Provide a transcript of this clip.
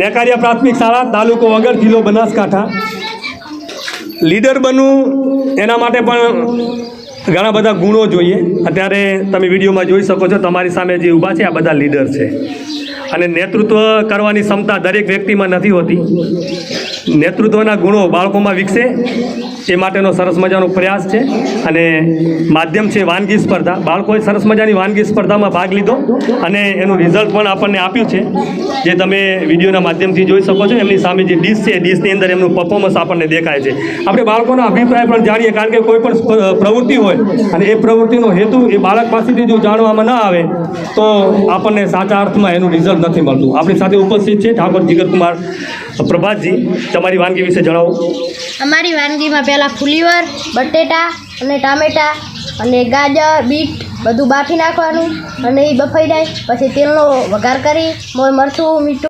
નેકારિયા પ્રાથમિક શાળા, તાલુકો વગર, જિલ્લો બનાસકાંઠા. લીડર બનવું એના માટે પણ ઘણા બધા ગુણો જોઈએ. અત્યારે તમે વિડીયોમાં જોઈ શકો છો, તમારી સામે જે ઊભા છે આ બધા લીડર છે. અને નેતૃત્વ કરવાની ક્ષમતા દરેક વ્યક્તિમાં નથી હોતી. નેતૃત્વના ગુણો બાળકોમાં વિકસે એ માટેનો સરસ મજાનો પ્રયાસ છે. અને માધ્યમ છે વાનગી સ્પર્ધા. બાળકોએ સરસ મજાની વાનગી સ્પર્ધામાં ભાગ લીધો અને એનું રિઝલ્ટ પણ આપણને આપ્યું છે, જે તમે વિડીયોના માધ્યમથી જોઈ શકો છો. એમની સામે જે ડીશ છે, ડીશની અંદર એમનું પરફોર્મન્સ આપણને દેખાય છે. આપણે બાળકોના અભિપ્રાય પણ જાણીએ, કારણ કે કોઈ પણ પ્રવૃત્તિ હોય અને એ પ્રવૃત્તિનો હેતુ એ બાળક પાસેથી જો જાણવામાં ન આવે તો આપણને સાચા અર્થમાં એનું રિઝલ્ટ નથી મળતું. આપણી સાથે ઉપસ્થિત છે ઠાકોર જીગરકુમાર પ્રભાતજી. તમારી વાનગી વિશે જણાવો. અમારી વાનગીમાં પહેલાં ફુલીવર, બટેટા અને ટામેટા અને ગાજર, બીટ બધું બાફી નાખવાનું અને એ બફાઈ જાય પછી તેલનો વઘાર કરી મરચું, મીઠું